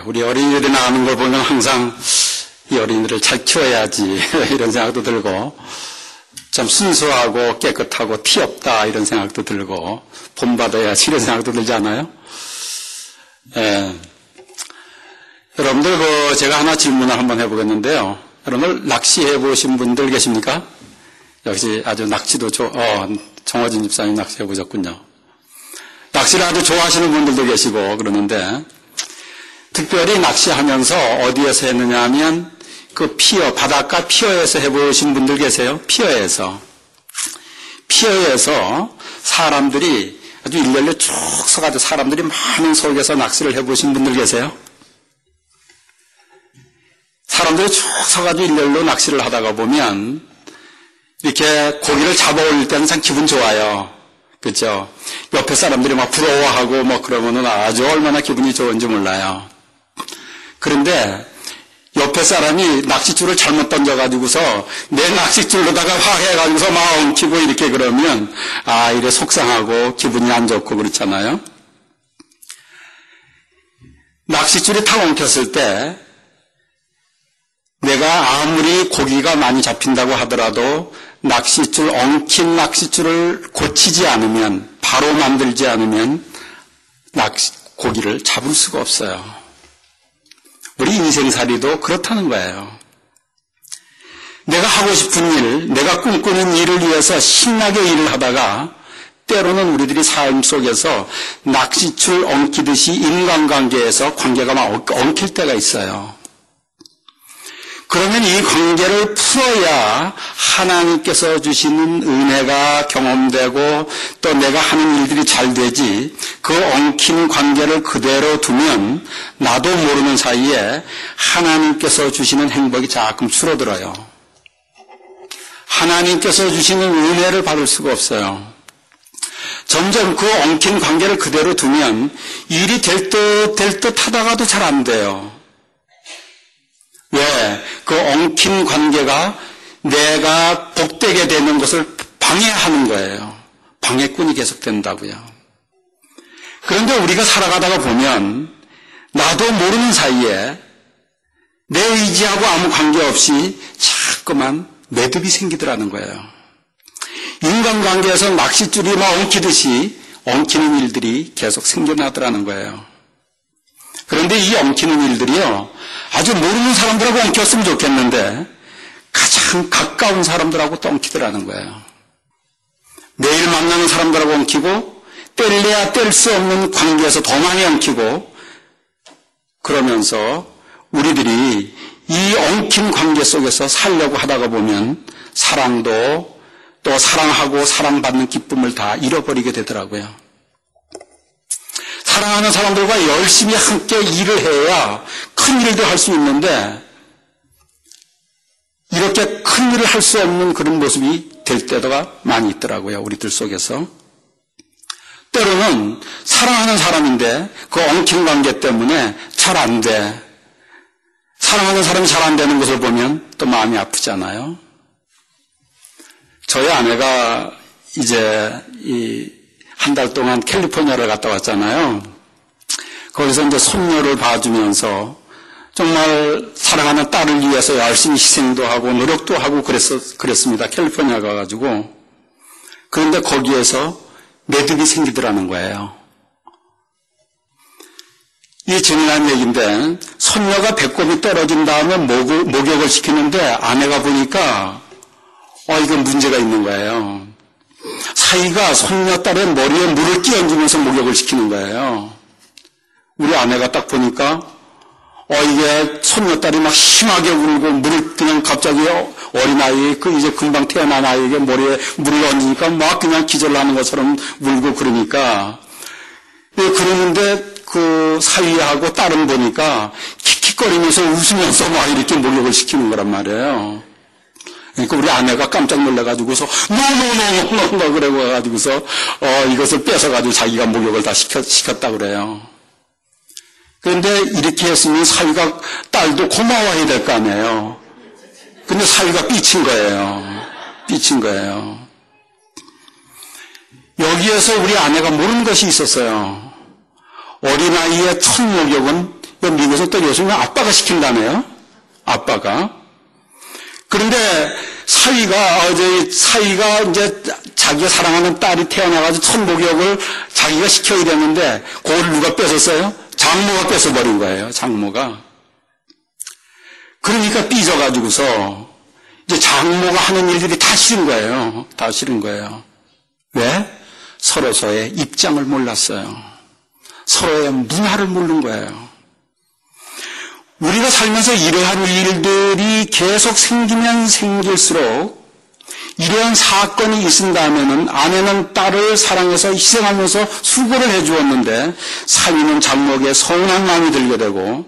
우리 어린이들이 나가는 걸 보면 항상 이 어린이들을 잘 키워야지 이런 생각도 들고, 참 순수하고 깨끗하고 티 없다 이런 생각도 들고, 본받아야지 이런 생각도 들지 않아요? 여러분들 제가 하나 질문을 한번 해보겠는데요. 여러분들 낚시해 보신 분들 계십니까? 역시 아주 낚시도 정화진 집사님 낚시해 보셨군요. 낚시를 아주 좋아하시는 분들도 계시고 그러는데, 특별히 낚시하면서 어디에서 했느냐 하면 그 피어, 바닷가 피어에서 해보신 분들 계세요? 피어에서 사람들이 아주 일렬로 쭉 서가지고 사람들이 많은 속에서 낚시를 해보신 분들 계세요? 사람들이 쭉 서가지고 일렬로 낚시를 하다가 보면 이렇게 고기를 잡아 올릴 때는 참 기분 좋아요. 그렇죠? 옆에 사람들이 막 부러워하고 뭐 그러면은 아주 얼마나 기분이 좋은지 몰라요. 그런데 옆에 사람이 낚싯줄을 잘못 던져가지고서 내 낚싯줄로다가 화해가지고서 막 엉키고 이렇게 그러면 이래 속상하고 기분이 안 좋고 그렇잖아요. 낚싯줄이 탁 엉켰을 때 내가 아무리 고기가 많이 잡힌다고 하더라도 엉킨 낚싯줄을 고치지 않으면, 바로 만들지 않으면 고기를 잡을 수가 없어요. 우리 인생살이도 그렇다는 거예요. 내가 하고 싶은 일, 내가 꿈꾸는 일을 위해서 신나게 일을 하다가 때로는 우리들이 삶 속에서 낚싯줄 엉키듯이 인간관계에서 관계가 막 엉킬 때가 있어요. 그러면 이 관계를 풀어야 하나님께서 주시는 은혜가 경험되고 또 내가 하는 일들이 잘 되지, 그 엉킨 관계를 그대로 두면 나도 모르는 사이에 하나님께서 주시는 행복이 자꾸 줄어들어요. 하나님께서 주시는 은혜를 받을 수가 없어요. 점점 그 엉킨 관계를 그대로 두면 일이 될 듯 하다가도 잘 안 돼요. 왜? 그 엉킨 관계가 내가 복되게 되는 것을 방해하는 거예요. 방해꾼이 계속된다고요. 그런데 우리가 살아가다가 보면 나도 모르는 사이에 내 의지하고 아무 관계없이 자꾸만 매듭이 생기더라는 거예요. 인간관계에서 낚싯줄이 막 엉키듯이 엉키는 일들이 계속 생겨나더라는 거예요. 그런데 이 엉키는 일들이요, 아주 모르는 사람들하고 엉켰으면 좋겠는데 가장 가까운 사람들하고 또 엉키더라는 거예요. 매일 만나는 사람들하고 엉키고 뗄래야 뗄 수 없는 관계에서 더 많이 엉키고, 그러면서 우리들이 이 엉킨 관계 속에서 살려고 하다가 보면 사랑도 또 사랑하고 사랑받는 기쁨을 다 잃어버리게 되더라고요. 사랑하는 사람들과 열심히 함께 일을 해야 큰 일도 할 수 있는데 이렇게 큰 일을 할 수 없는 그런 모습이 될 때가 많이 있더라고요. 우리들 속에서. 때로는 사랑하는 사람인데 그 엉킨 관계 때문에 잘 안 돼. 사랑하는 사람이 잘 안 되는 것을 보면 또 마음이 아프잖아요. 저희 아내가 이제 한 달 동안 캘리포니아를 갔다 왔잖아요. 거기서 이제 손녀를 봐주면서 정말 사랑하는 딸을 위해서 열심히 희생도 하고 노력도 하고 그랬습니다. 캘리포니아 가가지고. 그런데 거기에서 매듭이 생기더라는 거예요. 이 재미난 얘기인데, 손녀가 배꼽이 떨어진 다음에 목욕을 시키는데 아내가 보니까 이건 문제가 있는 거예요. 사위가 손녀딸의 머리에 물을 끼얹으면서 목욕을 시키는 거예요. 우리 아내가 딱 보니까 이게 손녀딸이 막 심하게 울고 물을 그냥 갑자기 어린아이, 이제 금방 태어난 아이에게 머리에 물을 얹으니까 막 그냥 기절하는 것처럼 울고 그러니까, 그러는데 그 사위하고 딸은 보니까 킥킥거리면서 웃으면서 막 이렇게 목욕을 시키는 거란 말이에요. 그러니까 우리 아내가 깜짝 놀라가지고서 노노노노노 그래가지고서 이것을 뺏어가지고 자기가 목욕을 다 시켰다 그래요. 그런데 이렇게 했으면 사위가 딸도 고마워해야 될 거 아니에요. 근데 사위가 삐친 거예요. 여기에서 우리 아내가 모르는 것이 있었어요. 어린아이의 첫 목욕은 미국에서 또 요즘에 아빠가 시킨다네요. 아빠가. 그런데 사위가 이제 자기가 사랑하는 딸이 태어나가지고 첫 목욕을 자기가 시켜 이랬는데 그걸 누가 뺏었어요? 장모가 뺏어버린 거예요. 장모가. 그러니까 삐져가지고서 이제 장모가 하는 일들이 다 싫은 거예요. 다 싫은 거예요. 왜? 서로서의 입장을 몰랐어요. 서로의 문화를 모르는 거예요. 우리가 살면서 이러한 일들이 계속 생기면 생길수록 이러한 사건이 있은다면은 아내는 딸을 사랑해서 희생하면서 수고를 해주었는데 사위는 장모에게 서운한 마음이 들게 되고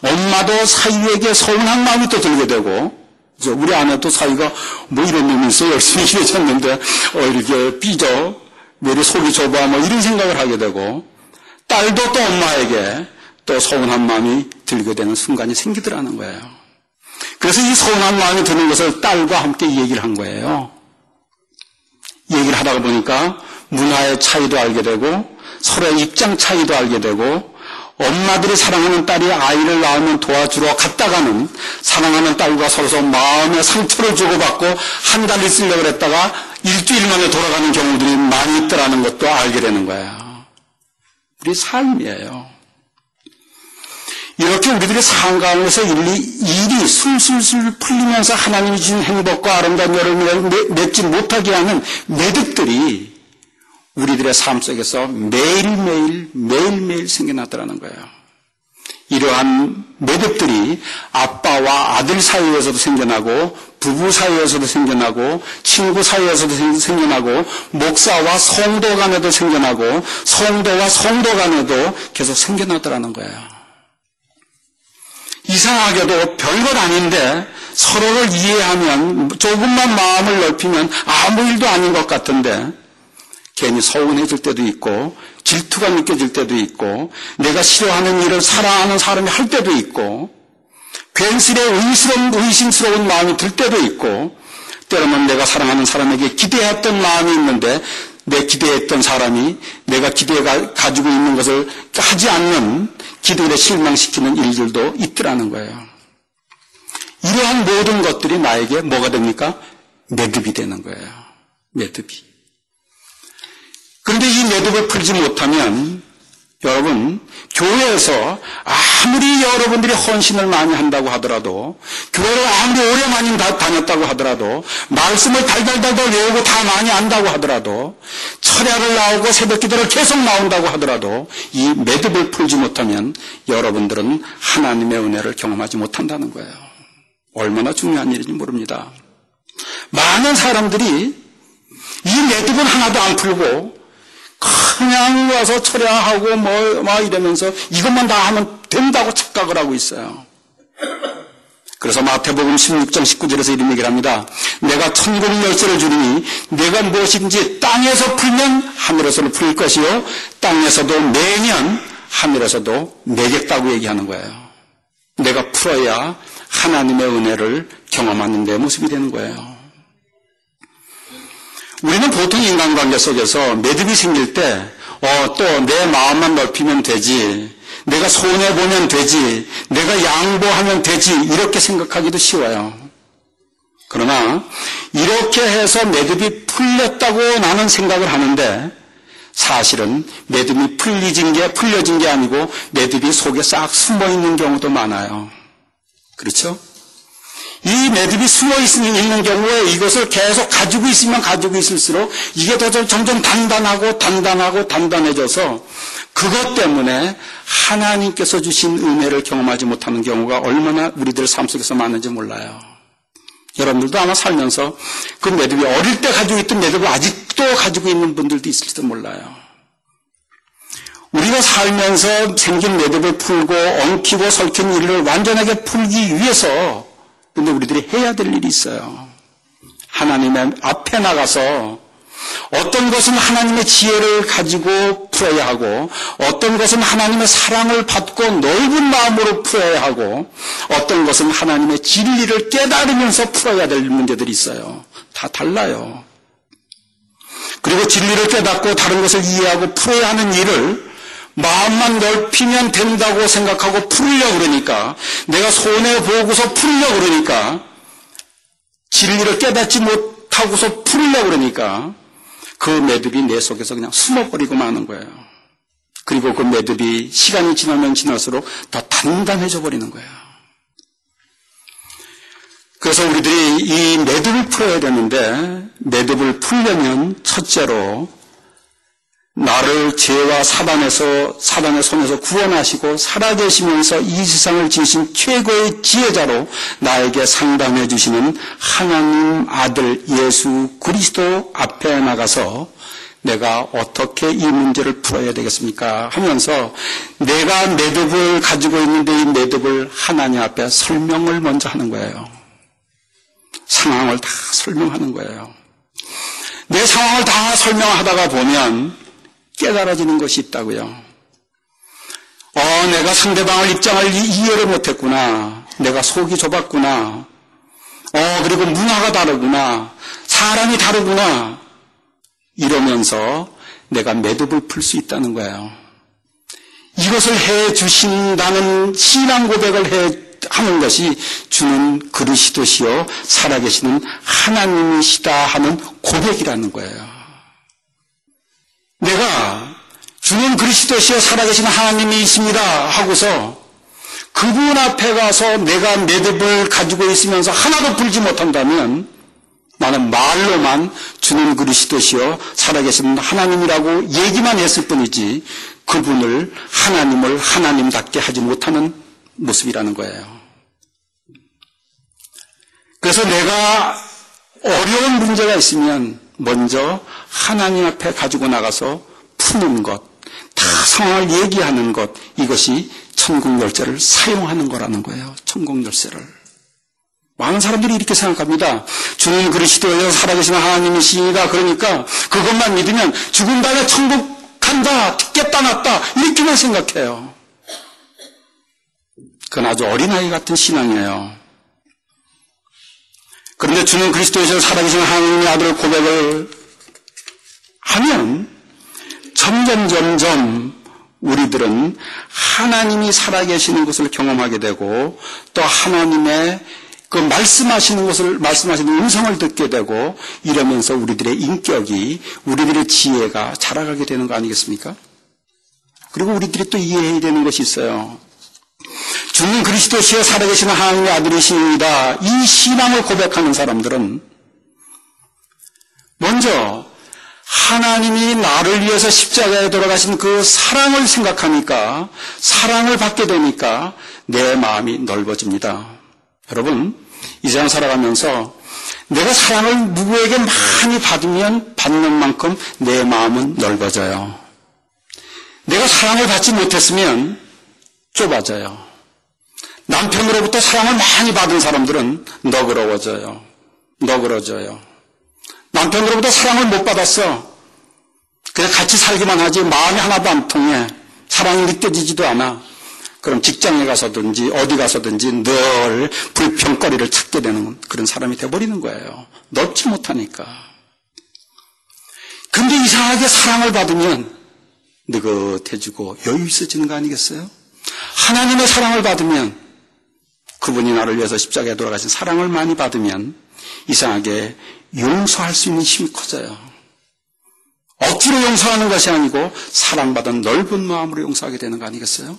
엄마도 사위에게 서운한 마음이 또 들게 되고 우리 아내도 사위가 뭐 이런 놈이 있어 열심히 일해줬는데 이렇게 삐져 왜 이렇게 속이 좁아 뭐 이런 생각을 하게 되고 딸도 또 엄마에게 또 서운한 마음이 들게 되는 순간이 생기더라는 거예요. 그래서 이 서운한 마음이 드는 것을 딸과 함께 얘기를 한 거예요. 얘기를 하다가 보니까 문화의 차이도 알게 되고 서로의 입장 차이도 알게 되고 엄마들이 사랑하는 딸이 아이를 낳으면 도와주러 갔다가는 사랑하는 딸과 서로서 마음의 상처를 주고받고 한 달 있으려고 그랬다가 일주일 만에 돌아가는 경우들이 많이 있더라는 것도 알게 되는 거예요. 우리 삶이에요. 이렇게 우리들의 삶 가운데서 일이 술술술 풀리면서 하나님이 주신 행복과 아름다운 여름을 맺지 못하게 하는 매듭들이 우리들의 삶 속에서 매일매일 생겨났더라는 거예요. 이러한 매듭들이 아빠와 아들 사이에서도 생겨나고 부부 사이에서도 생겨나고 친구 사이에서도 생겨나고 목사와 성도 간에도 생겨나고 성도와 성도 간에도 계속 생겨나더라는 거예요. 이상하게도 별것 아닌데 서로를 이해하면 조금만 마음을 넓히면 아무 일도 아닌 것 같은데 괜히 서운해질 때도 있고 질투가 느껴질 때도 있고 내가 싫어하는 일을 사랑하는 사람이 할 때도 있고 괜스레 의심스러운 마음이 들 때도 있고 때로는 내가 사랑하는 사람에게 기대했던 마음이 있는데 내 기대했던 사람이 내가 가지고 있는 것을 하지 않는 기대를 실망시키는 일들도 있더라는 거예요. 이러한 모든 것들이 나에게 뭐가 됩니까? 매듭이 되는 거예요. 매듭이. 그런데 이 매듭을 풀지 못하면 여러분 교회에서 아무리 여러분들이 헌신을 많이 한다고 하더라도 교회를 아무리 오래 많이 다녔다고 하더라도 말씀을 달달달달 외우고 다 많이 안다고 하더라도 철야를 나오고 새벽기도를 계속 나온다고 하더라도 이 매듭을 풀지 못하면 여러분들은 하나님의 은혜를 경험하지 못한다는 거예요. 얼마나 중요한 일인지 모릅니다. 많은 사람들이 이 매듭은 하나도 안 풀고 그냥 와서 철야하고 뭐 이러면서 이것만 다 하면 된다고 착각을 하고 있어요. 그래서 마태복음 16장 19절에서 이런 얘기를 합니다. 내가 천국 열쇠를 주리니 내가 무엇인지 땅에서 풀면 하늘에서도 풀릴 것이요 땅에서도 매면 하늘에서도 매겠다고 얘기하는 거예요. 내가 풀어야 하나님의 은혜를 경험하는 내 모습이 되는 거예요. 우리는 보통 인간관계 속에서 매듭이 생길 때 또 내 마음만 넓히면 되지, 내가 손해보면 되지, 내가 양보하면 되지 이렇게 생각하기도 쉬워요. 그러나 이렇게 해서 매듭이 풀렸다고 나는 생각을 하는데 사실은 매듭이 풀려진 게 아니고 매듭이 속에 싹 숨어있는 경우도 많아요. 그렇죠? 이 매듭이 숨어있는 경우에 이것을 계속 가지고 있으면 가지고 있을수록 이게 더 점점 단단해져서 그것 때문에 하나님께서 주신 은혜를 경험하지 못하는 경우가 얼마나 우리들 삶 속에서 많은지 몰라요. 여러분들도 아마 살면서 그 매듭이 어릴 때 가지고 있던 매듭을 아직도 가지고 있는 분들도 있을지도 몰라요. 우리가 살면서 생긴 매듭을 풀고 엉키고 설킨 일을 완전하게 풀기 위해서 근데 우리들이 해야 될 일이 있어요. 하나님의 앞에 나가서 어떤 것은 하나님의 지혜를 가지고 풀어야 하고 어떤 것은 하나님의 사랑을 받고 넓은 마음으로 풀어야 하고 어떤 것은 하나님의 진리를 깨달으면서 풀어야 될 문제들이 있어요. 다 달라요. 그리고 진리를 깨닫고 다른 것을 이해하고 풀어야 하는 일을 마음만 넓히면 된다고 생각하고 풀으려고 그러니까, 내가 손해보고서 풀으려고 그러니까, 진리를 깨닫지 못하고서 풀으려고 그러니까 그 매듭이 내 속에서 그냥 숨어버리고 마는 거예요. 그리고 그 매듭이 시간이 지나면 지날수록 더 단단해져 버리는 거예요. 그래서 우리들이 이 매듭을 풀어야 되는데, 매듭을 풀려면 첫째로 나를 죄와 사단의 손에서 구원하시고 살아계시면서 이 세상을 지으신 최고의 지혜자로 나에게 상담해 주시는 하나님 아들 예수 그리스도 앞에 나가서 내가 어떻게 이 문제를 풀어야 되겠습니까? 하면서 내가 매듭을 가지고 있는데 이 매듭을 하나님 앞에 설명을 먼저 하는 거예요. 상황을 다 설명하는 거예요. 내 상황을 다 설명하다가 보면 깨달아지는 것이 있다고요. 내가 상대방의 입장을 이해를 못했구나. 내가 속이 좁았구나. 그리고 문화가 다르구나. 사람이 다르구나. 이러면서 내가 매듭을 풀 수 있다는 거예요. 이것을 해 주신다는 신앙 고백을 하는 것이 주는 그리스도시요 살아계시는 하나님이시다 하는 고백이라는 거예요. 내가 주는 그리스도시여 살아계신 하나님이 있습니다 하고서 그분 앞에 가서 내가 매듭을 가지고 있으면서 하나도 풀지 못한다면 나는 말로만 주는 그리스도시여 살아계신 하나님이라고 얘기만 했을 뿐이지 그분을 하나님을 하나님답게 하지 못하는 모습이라는 거예요. 그래서 내가 어려운 문제가 있으면 먼저 하나님 앞에 가지고 나가서 푸는 것, 다 상황을 얘기하는 것, 이것이 천국 열쇠를 사용하는 거라는 거예요. 천국 열쇠를. 많은 사람들이 이렇게 생각합니다. 주는 그리스도여 살아계신 하나님이시다. 그러니까 그것만 믿으면 죽은 다음에 천국 간다, 깼다 났다 이렇게만 생각해요. 그건 아주 어린아이 같은 신앙이에요. 그런데 주는 그리스도에서 살아계신 하나님의 아들 고백을 하면 점점 우리들은 하나님이 살아계시는 것을 경험하게 되고 또 하나님의 그 말씀하시는 음성을 듣게 되고 이러면서 우리들의 인격이, 우리들의 지혜가 자라가게 되는 거 아니겠습니까? 그리고 우리들이 또 이해해야 되는 것이 있어요. 주는 그리스도시여 살아계시는 하나님의 아들이십니다. 이 신앙을 고백하는 사람들은 먼저 하나님이 나를 위해서 십자가에 돌아가신 그 사랑을 생각하니까, 사랑을 받게 되니까 내 마음이 넓어집니다. 여러분, 이 세상 살아가면서 내가 사랑을 누구에게 많이 받으면 받는 만큼 내 마음은 넓어져요. 내가 사랑을 받지 못했으면 좁아져요. 남편으로부터 사랑을 많이 받은 사람들은 너그러워져요. 남편으로부터 사랑을 못 받았어. 그냥 같이 살기만 하지 마음이 하나도 안 통해. 사랑이 느껴지지도 않아. 그럼 직장에 가서든지 어디 가서든지 늘 불평거리를 찾게 되는 그런 사람이 돼버리는 거예요. 넓지 못하니까. 근데 이상하게 사랑을 받으면 느긋해지고 여유 있어지는 거 아니겠어요? 하나님의 사랑을 받으면, 그분이 나를 위해서 십자가에 돌아가신 사랑을 많이 받으면 이상하게 용서할 수 있는 힘이 커져요. 억지로 용서하는 것이 아니고 사랑받은 넓은 마음으로 용서하게 되는 거 아니겠어요?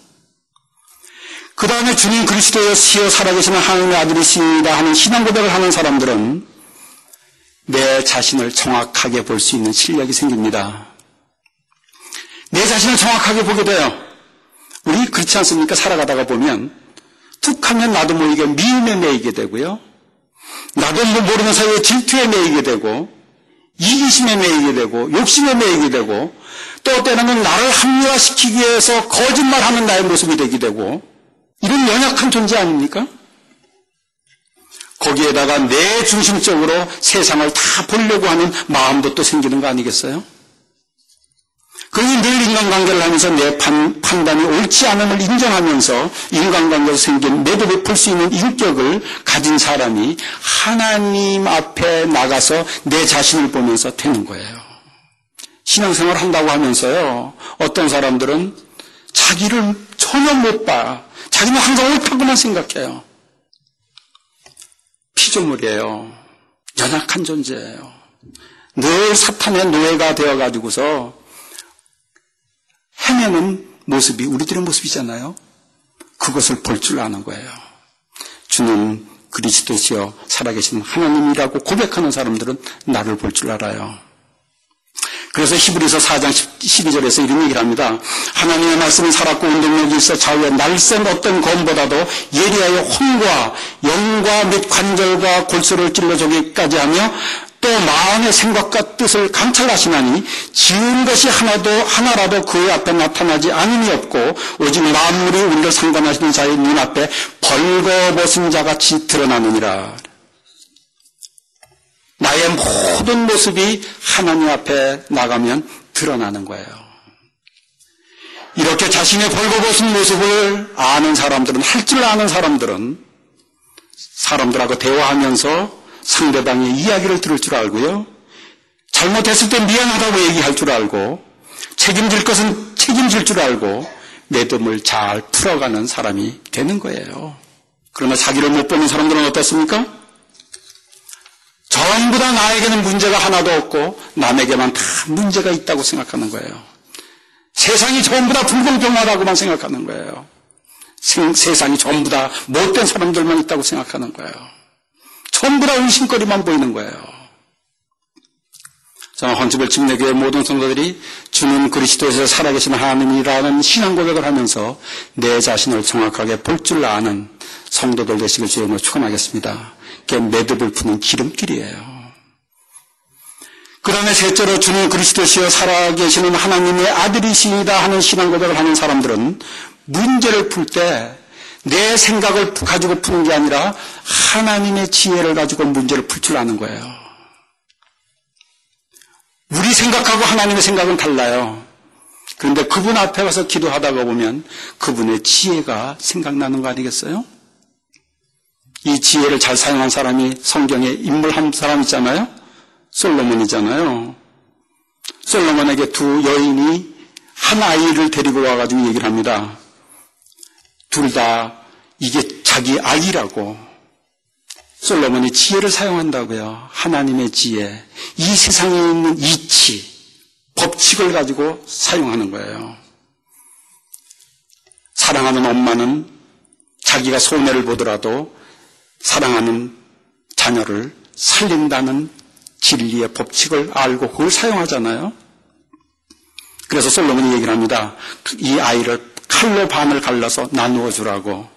그 다음에 주님 그리스도시여 살아계시는 하나님의 아들이시다 하는 신앙 고백을 하는 사람들은 내 자신을 정확하게 볼 수 있는 실력이 생깁니다. 내 자신을 정확하게 보게 돼요. 우리 그렇지 않습니까? 살아가다가 보면 툭 하면 나도 모르게 미움에 매이게 되고요. 나도 모르는 사이에 질투에 매이게 되고 이기심에 매이게 되고 욕심에 매이게 되고 또 때로는 나를 합리화시키기 위해서 거짓말하는 나의 모습이 되게 되고 이런 연약한 존재 아닙니까? 거기에다가 내 중심적으로 세상을 다 보려고 하는 마음도 또 생기는 거 아니겠어요? 그러니 늘 인간관계를 하면서 내 판단이 옳지 않음을 인정하면서 인간관계에서 생긴 매듭을 풀 수 있는 인격을 가진 사람이 하나님 앞에 나가서 내 자신을 보면서 되는 거예요. 신앙생활 한다고 하면서요, 어떤 사람들은 자기를 전혀 못 봐. 자기는 항상 옳다고만 생각해요. 피조물이에요. 연약한 존재예요. 늘 사탄의 노예가 되어가지고서 헤매는 모습이 우리들의 모습이잖아요. 그것을 볼 줄 아는 거예요. 주는 그리스도시여 살아계신 하나님이라고 고백하는 사람들은 나를 볼 줄 알아요. 그래서 히브리서 4장 12절에서 이런 얘기를 합니다. 하나님의 말씀은 살았고 운동력이 있어 좌우에 날쌘 어떤 검보다도 예리하여 혼과 영과 및 관절과 골수를 찔러주기까지 하며 또 마음의 생각과 뜻을 감찰하시나니 지은 것이 하나라도 그 앞에 나타나지 않음이 없고 오직 만물이 우리를 상관하시는 자의 눈앞에 벌거벗은 자같이 드러나느니라. 나의 모든 모습이 하나님 앞에 나가면 드러나는 거예요. 이렇게 자신의 벌거벗은 모습을 아는 사람들은, 할 줄 아는 사람들은 사람들하고 대화하면서 상대방의 이야기를 들을 줄 알고요. 잘못했을 때 미안하다고 얘기할 줄 알고, 책임질 것은 책임질 줄 알고 매듭을 잘 풀어가는 사람이 되는 거예요. 그러나 자기를 못 보는 사람들은 어떻습니까? 전부 다 나에게는 문제가 하나도 없고 남에게만 다 문제가 있다고 생각하는 거예요. 세상이 전부 다 불공평하다고만 생각하는 거예요. 세상이 전부 다 못된 사람들만 있다고 생각하는 거예요. 전부 다 의심거리만 보이는 거예요. 저는 헌집을 침례교회 모든 성도들이 주는 그리스도에서 살아계신 하나님이라는 신앙 고백을 하면서 내 자신을 정확하게 볼 줄 아는 성도들 되시길 주의 이름으로 축원하겠습니다. 그게 매듭을 푸는 기름길이에요. 그 다음에 셋째로 주는 그리스도시여 살아계시는 하나님의 아들이시다 하는 신앙 고백을 하는 사람들은 문제를 풀 때 내 생각을 가지고 푸는 게 아니라 하나님의 지혜를 가지고 문제를 풀 줄 아는 거예요. 우리 생각하고 하나님의 생각은 달라요. 그런데 그분 앞에 가서 기도하다가 보면 그분의 지혜가 생각나는 거 아니겠어요? 이 지혜를 잘 사용한 사람이 성경에 인물 한 사람 있잖아요. 솔로몬이잖아요. 솔로몬에게 두 여인이 한 아이를 데리고 와가지고 얘기를 합니다. 둘 다 이게 자기 아이라고. 솔로몬이 지혜를 사용한다고요. 하나님의 지혜. 이 세상에 있는 이치, 법칙을 가지고 사용하는 거예요. 사랑하는 엄마는 자기가 손해를 보더라도 사랑하는 자녀를 살린다는 진리의 법칙을 알고 그걸 사용하잖아요. 그래서 솔로몬이 얘기를 합니다. 이 아이를 칼로 반을 갈라서 나누어 주라고.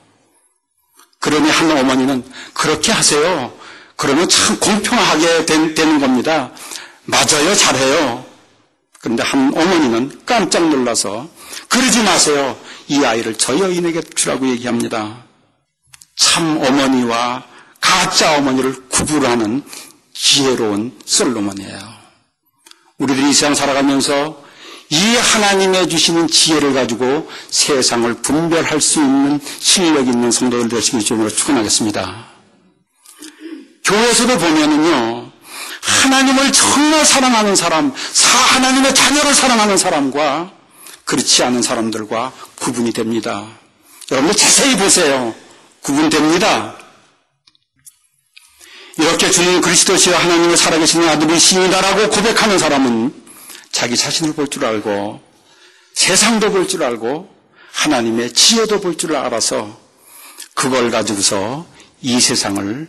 그러니 한 어머니는 그렇게 하세요. 그러면 참 공평하게 되는 겁니다. 맞아요. 잘해요. 그런데 한 어머니는 깜짝 놀라서 그러지 마세요. 이 아이를 저 여인에게 주라고 얘기합니다. 참 어머니와 가짜 어머니를 구분하는 지혜로운 솔로몬이에요. 우리들이 이 세상 살아가면서 이 하나님의 주시는 지혜를 가지고 세상을 분별할 수 있는 실력 있는 성도들 되시길 주님으로 축원하겠습니다. 교회에서도 보면은요, 하나님을 정말 사랑하는 사람, 하나님의 자녀를 사랑하는 사람과 그렇지 않은 사람들과 구분이 됩니다. 여러분들 자세히 보세요. 구분됩니다. 이렇게 주는 그리스도시여 하나님의 살아계신 아들이시다라고 고백하는 사람은 자기 자신을 볼 줄 알고 세상도 볼 줄 알고 하나님의 지혜도 볼 줄 알아서 그걸 가지고서 이 세상에서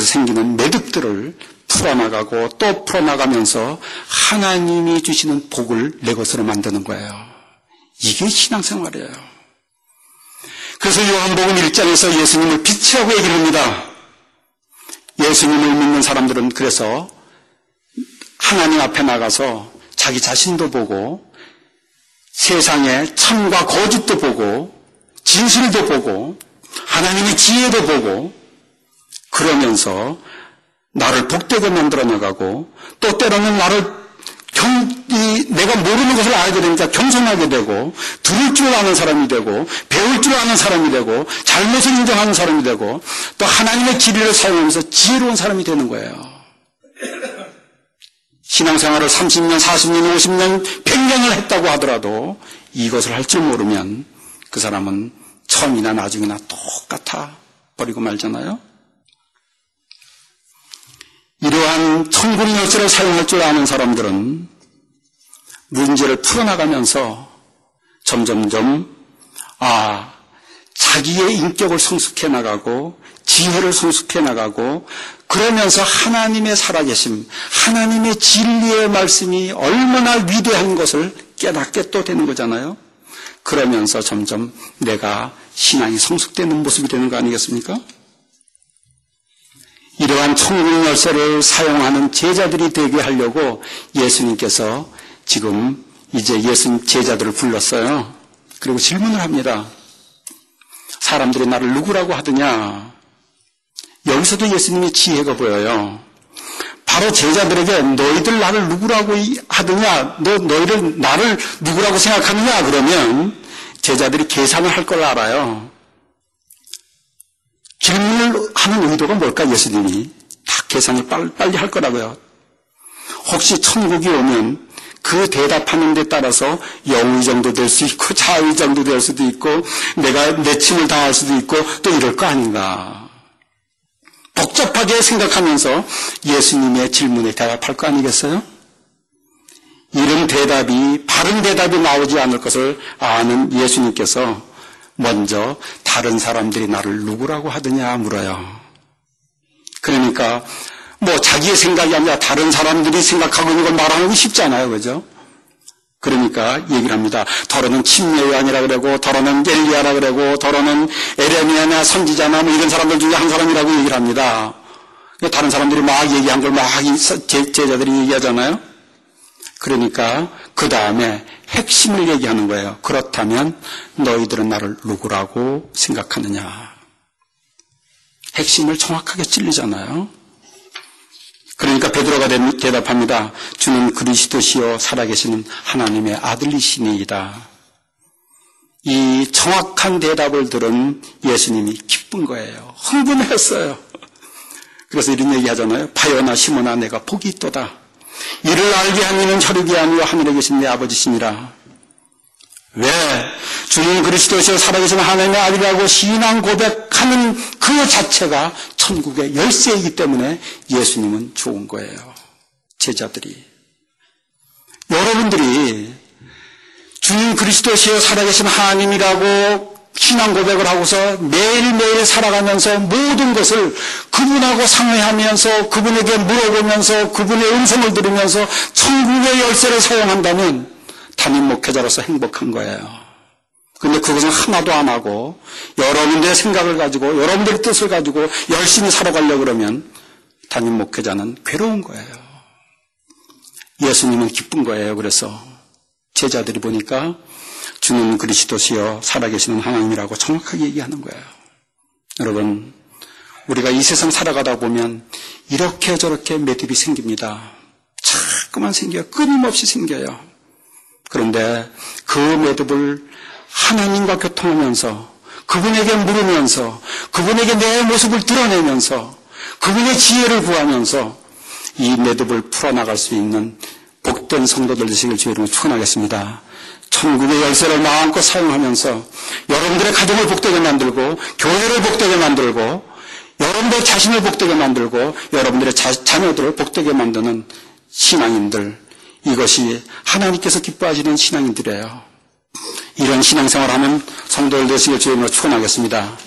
생기는 매듭들을 풀어나가고 또 풀어나가면서 하나님이 주시는 복을 내 것으로 만드는 거예요. 이게 신앙생활이에요. 그래서 요한복음 1장에서 예수님을 빛이라고 얘기를 합니다. 예수님을 믿는 사람들은 그래서 하나님 앞에 나가서 자기 자신도 보고 세상의 참과 거짓도 보고 진실도 보고 하나님의 지혜도 보고 그러면서 나를 복되게 만들어 나가고 또 때로는 내가 모르는 것을 알게 되니까 겸손하게 되고 들을 줄 아는 사람이 되고 배울 줄 아는 사람이 되고 잘못을 인정하는 사람이 되고 또 하나님의 진리를 사용하면서 지혜로운 사람이 되는 거예요. 신앙생활을 30년, 40년, 50년, 100년을 했다고 하더라도 이것을 할 줄 모르면 그 사람은 처음이나 나중이나 똑같아 버리고 말잖아요. 이러한 천국 열쇠를 사용할 줄 아는 사람들은 문제를 풀어나가면서 점점점 자기의 인격을 성숙해 나가고 지혜를 성숙해 나가고 그러면서 하나님의 살아계심, 하나님의 진리의 말씀이 얼마나 위대한 것을 깨닫게 또 되는 거잖아요. 그러면서 점점 내가 신앙이 성숙되는 모습이 되는 거 아니겠습니까? 이러한 천국 열쇠를 사용하는 제자들이 되게 하려고 예수님께서 지금 이제 예수님 제자들을 불렀어요. 그리고 질문을 합니다. 사람들이 나를 누구라고 하더냐? 여기서도 예수님의 지혜가 보여요. 바로 제자들에게 너희들 나를 누구라고 하더냐? 너희들 나를 누구라고 생각하느냐? 그러면 제자들이 계산을 할 걸 알아요. 질문을 하는 의도가 뭘까? 예수님이 다 계산을 빨리 할 거라고요. 혹시 천국이 오면 그 대답하는 데 따라서 영의 정도 될 수 있고 자의 정도 될 수도 있고 내가 내침을 당할 수도 있고 또 이럴 거 아닌가. 복잡하게 생각하면서 예수님의 질문에 대답할 거 아니겠어요? 이런 대답이 바른 대답이 나오지 않을 것을 아는 예수님께서 먼저 다른 사람들이 나를 누구라고 하더냐 물어요. 그러니까 자기의 생각이 아니라 다른 사람들이 생각하고 있는 걸 말하는 게 쉽잖아요. 그죠? 그러니까 얘기를 합니다. 더러는 침례요한이라 그러고 더러는 엘리야라 그러고 더러는 에레미야나 선지자나 이런 사람들 중에 한 사람이라고 얘기를 합니다. 다른 사람들이 막 얘기한 걸 막 제자들이 얘기하잖아요. 그러니까 그 다음에 핵심을 얘기하는 거예요. 그렇다면 너희들은 나를 누구라고 생각하느냐. 핵심을 정확하게 찔리잖아요. 그러니까 베드로가 대답합니다. 주는 그리스도시요 살아계시는 하나님의 아들이시니이다. 이 정확한 대답을 들은 예수님이 기쁜 거예요. 흥분했어요. 그래서 이런 얘기 하잖아요. 파요나 시몬아 내가 복이 있도다. 이를 알게 한 이는 혈육이 아니요 하늘에 계신 내 아버지시니라. 왜? 주는 그리스도시요 살아계신 하나님의 아들이라고 신앙 고백하는 그 자체가 천국의 열쇠이기 때문에 예수님은 좋은 거예요. 제자들이. 여러분들이 주는 그리스도시요 살아계신 하나님이라고 신앙 고백을 하고서 매일매일 살아가면서 모든 것을 그분하고 상의하면서 그분에게 물어보면서 그분의 음성을 들으면서 천국의 열쇠를 사용한다면 담임 목회자로서 행복한 거예요. 근데 그것은 하나도 안 하고 여러분들의 생각을 가지고 여러분들의 뜻을 가지고 열심히 살아가려고 그러면 담임 목회자는 괴로운 거예요. 예수님은 기쁜 거예요. 그래서 제자들이 보니까 주는 그리스도시여 살아계시는 하나님이라고 정확하게 얘기하는 거예요. 여러분, 우리가 이 세상 살아가다 보면 이렇게 저렇게 매듭이 생깁니다. 자꾸만 생겨요. 끊임없이 생겨요. 그런데 그 매듭을 하나님과 교통하면서 그분에게 물으면서 그분에게 내 모습을 드러내면서 그분의 지혜를 구하면서 이 매듭을 풀어나갈 수 있는 복된 성도들 되시길 주의 이름으로 축원하겠습니다. 천국의 열쇠를 마음껏 사용하면서 여러분들의 가정을 복되게 만들고 교회를 복되게 만들고 여러분들 자신을 복되게 만들고 여러분들의 자녀들을 복되게 만드는 신앙인들, 이것이 하나님께서 기뻐하시는 신앙인들이에요. 이런 신앙생활을 하는 성도들 되시길 주의 이름으로 축원하겠습니다.